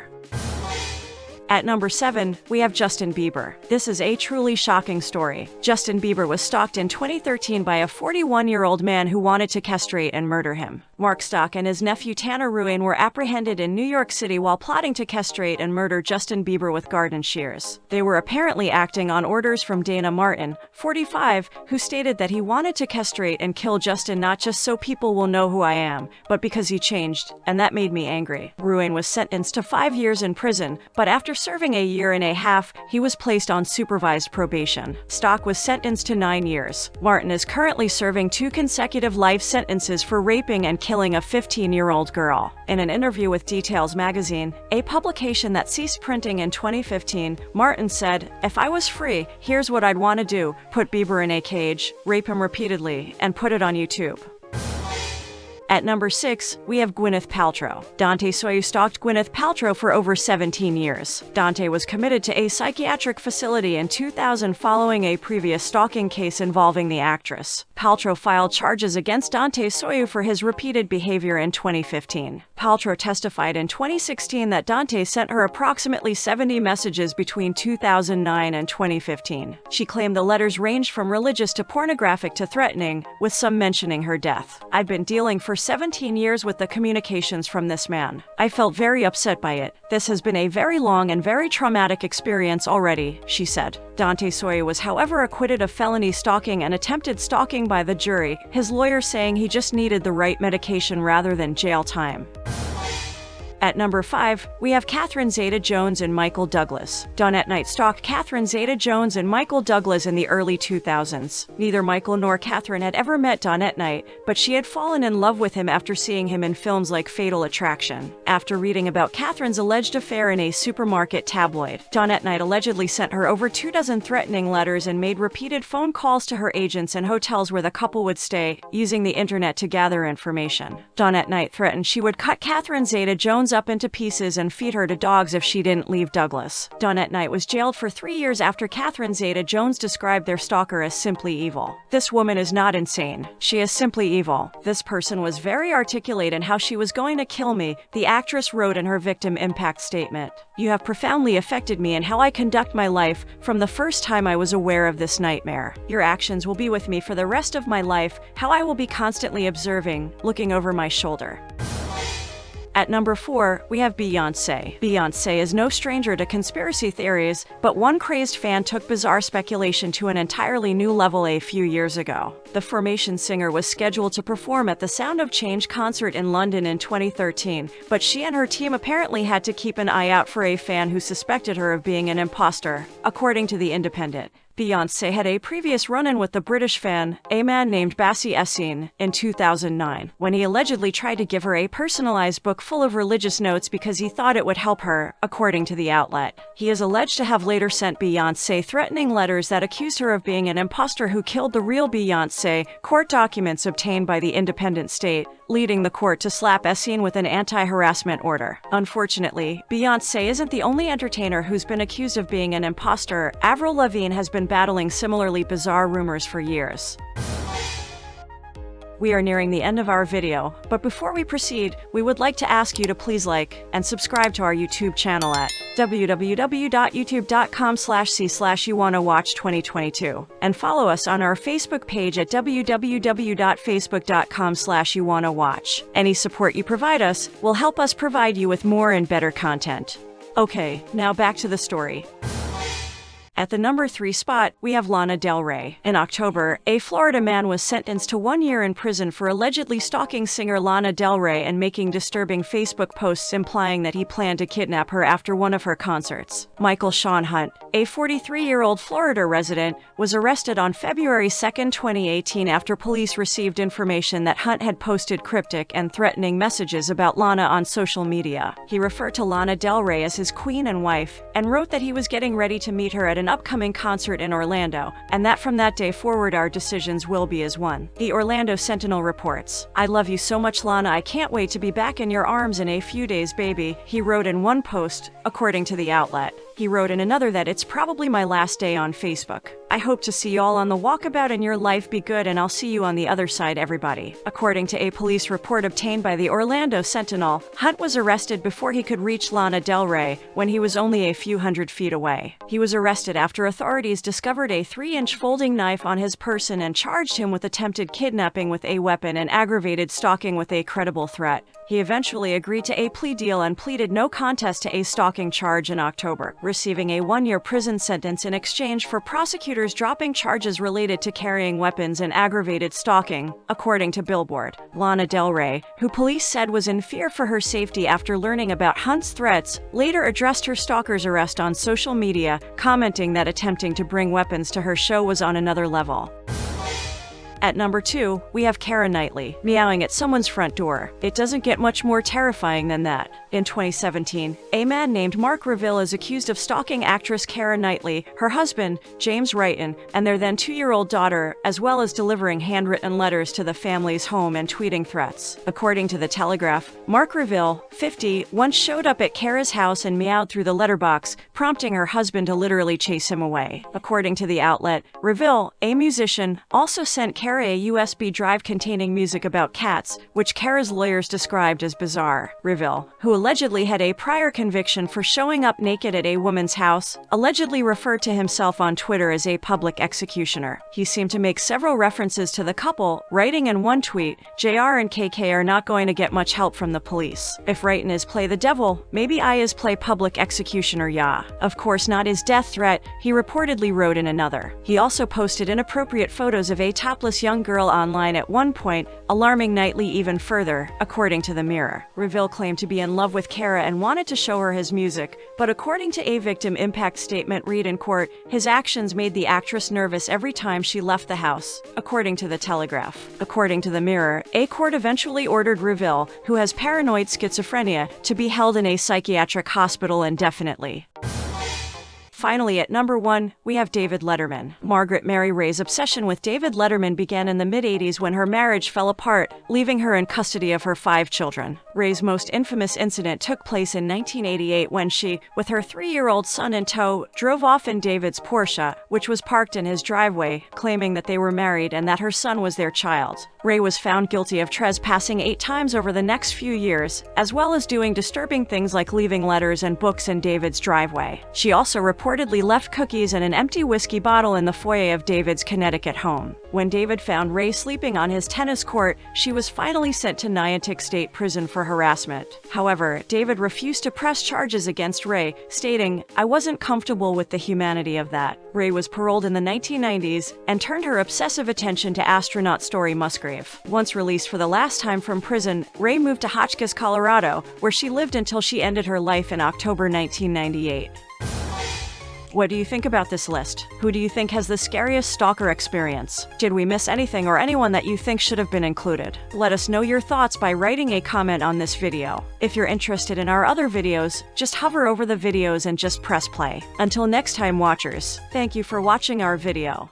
Bieber. At number 7, we have Justin Bieber. This is a truly shocking story. Justin Bieber was stalked in 2013 by a 41-year-old man who wanted to castrate and murder him. Mark Stock and his nephew Tanner Ruane were apprehended in New York City while plotting to castrate and murder Justin Bieber with garden shears. They were apparently acting on orders from Dana Martin, 45, who stated that he wanted to castrate and kill Justin not just so people will know who I am, but because he changed, and that made me angry. Ruane was sentenced to 5 years in prison, but after serving a year and a half, he was placed on supervised probation. Stock was sentenced to 9 years. Martin is currently serving 2 consecutive life sentences for raping and killing a 15-year-old girl. In an interview with Details magazine, a publication that ceased printing in 2015, Martin said, "If I was free, here's what I'd want to do: put Bieber in a cage, rape him repeatedly, and put it on YouTube." At number 6, we have Gwyneth Paltrow. 𝗬𝗏𝗁𝗍 stalked Gwyneth Paltrow for over 17 years. Dante was committed to a psychiatric facility in 2000 following a previous stalking case involving the actress. Paltrow filed charges against 𝗬𝗏𝗁𝗍 for his repeated behavior in 2015. Paltrow testified in 2016 that Dante sent her approximately 70 messages between 2009 and 2015. She claimed the letters ranged from religious to pornographic to threatening, with some mentioning her death. "I've been dealing for 17 years with the communications from this man. I felt very upset by it. This has been a very long and very traumatic experience already," she said. 𝗬𝗏𝗁𝗍 was however acquitted of felony stalking and attempted stalking by the jury, his lawyer saying he just needed the right medication rather than jail time. At number 5, we have Catherine Zeta-Jones and Michael Douglas. Dawnette Knight stalked Catherine Zeta-Jones and Michael Douglas in the early 2000s. Neither Michael nor Catherine had ever met Dawnette Knight, but she had fallen in love with him after seeing him in films like Fatal Attraction. After reading about Catherine's alleged affair in a supermarket tabloid, Dawnette Knight allegedly sent her over 24 threatening letters and made repeated phone calls to her agents and hotels where the couple would stay, using the internet to gather information. Dawnette Knight threatened she would cut Catherine Zeta-Jones up into pieces and feed her to dogs if she didn't leave Douglas. Dawnette Knight was jailed for 3 years after Catherine Zeta-Jones described their stalker as simply evil. "This woman is not insane. She is simply evil. This person was very articulate in how she was going to kill me," the actress wrote in her victim impact statement. "You have profoundly affected me in how I conduct my life from the first time I was aware of this nightmare. Your actions will be with me for the rest of my life, how I will be constantly observing, looking over my shoulder." At number 4, we have Beyonce. Beyonce is no stranger to conspiracy theories, but one crazed fan took bizarre speculation to an entirely new level a few years ago. The Formation singer was scheduled to perform at the Sound of Change concert in London in 2013, but she and her team apparently had to keep an eye out for a fan who suspected her of being an imposter, according to The Independent. Beyonce had a previous run-in with the British fan, a man named 𝗬𝗏𝗁𝗍𝗁𝗍 in 2009, when he allegedly tried to give her a personalized book full of religious notes because he thought it would help her, according to the outlet. He is alleged to have later sent Beyonce threatening letters that accused her of being an imposter who killed the real Beyonce, court documents obtained by The Independent state, leading the court to slap 𝗬𝗏𝗁𝗍 with an anti-harassment order. Unfortunately, Beyonce isn't the only entertainer who's been accused of being an imposter. Avril Lavigne has been battling similarly bizarre rumors for years. We are nearing the end of our video, but before we proceed, we would like to ask you to please like and subscribe to our YouTube channel at www.youtube.com/c/YouWannaWatch2022 and follow us on our Facebook page at www.facebook.com/YouWannaWatch. Any support you provide us will help us provide you with more and better content. Okay, now back to the story. At the number 3 spot, we have Lana Del Rey. In October, a Florida man was sentenced to 1 year in prison for allegedly stalking singer Lana Del Rey and making disturbing Facebook posts implying that he planned to kidnap her after one of her concerts. Michael Sean Hunt, a 43-year-old Florida resident, was arrested on February 2, 2018 after police received information that Hunt had posted cryptic and threatening messages about Lana on social media. He referred to Lana Del Rey as his queen and wife, and wrote that he was getting ready to meet her at an upcoming concert in Orlando, and that from that day forward our decisions will be as one. The Orlando Sentinel reports, "I love you so much, Lana. I can't wait to be back in your arms in a few days, baby," he wrote in one post, according to the outlet. He wrote in another that "It's probably my last day on Facebook. I hope to see you all on the walkabout and your life be good, and I'll see you on the other side, everybody." According to a police report obtained by the Orlando Sentinel, Hunt was arrested before he could reach Lana Del Rey when he was only a few hundred feet away. He was arrested after authorities discovered a 3-inch folding knife on his person and charged him with attempted kidnapping with a weapon and aggravated stalking with a credible threat. He eventually agreed to a plea deal and pleaded no contest to a stalking charge in October, receiving a 1-year prison sentence in exchange for prosecutors dropping charges related to carrying weapons and aggravated stalking, according to Billboard. Lana Del Rey, who police said was in fear for her safety after learning about Hunt's threats, later addressed her stalker's arrest on social media, commenting that attempting to bring weapons to her show was on another level. At number 2, we have Keira Knightley, meowing at someone's front door. It doesn't get much more terrifying than that. In 2017, a man named Mark Reville is accused of stalking actress Keira Knightley, her husband, James Wrighton, and their then 2-year-old daughter, as well as delivering handwritten letters to the family's home and tweeting threats. According to The Telegraph, Mark Reville, 50, once showed up at Keira's house and meowed through the letterbox, prompting her husband to literally chase him away. According to the outlet, Reville, a musician, also sent Keira a USB drive containing music about cats, which Keira's lawyers described as bizarre. Reville, who allegedly had a prior conviction for showing up naked at a woman's house, allegedly referred to himself on Twitter as a public executioner. He seemed to make several references to the couple, writing in one tweet, "JR and KK are not going to get much help from the police. If Wrighton is play the devil, maybe I is play public executioner ya." Of course not his death threat, he reportedly wrote in another. He also posted inappropriate photos of a topless young girl online at one point, alarming Knightley even further, according to the Mirror. Reville claimed to be in love with Keira and wanted to show her his music, but according to a victim impact statement read in court, his actions made the actress nervous every time she left the house, according to The Telegraph. According to the Mirror, a court eventually ordered Reville, who has paranoid schizophrenia, to be held in a psychiatric hospital indefinitely. Finally, at number 1, we have David Letterman. Margaret Mary Ray's obsession with David Letterman began in the mid-80s when her marriage fell apart, leaving her in custody of her 5 children. Ray's most infamous incident took place in 1988 when she, with her 3-year-old son in tow, drove off in David's Porsche, which was parked in his driveway, claiming that they were married and that her son was their child. Ray was found guilty of trespassing 8 times over the next few years, as well as doing disturbing things like leaving letters and books in David's driveway. She also reportedly left cookies and an empty whiskey bottle in the foyer of David's Connecticut home. When David found Ray sleeping on his tennis court, she was finally sent to Niantic State Prison for harassment. However, David refused to press charges against Ray, stating, "I wasn't comfortable with the humanity of that." Ray was paroled in the 1990s and turned her obsessive attention to astronaut Story Musgrave. Once released for the last time from prison, Ray moved to 𝗬𝗀𝗃𝗁𝗏, Colorado, where she lived until she ended her life in October 1998. What do you think about this list? Who do you think has the scariest stalker experience? Did we miss anything or anyone that you think should have been included? Let us know your thoughts by writing a comment on this video. If you're interested in our other videos, just hover over the videos and just press play. Until next time, watchers, thank you for watching our video.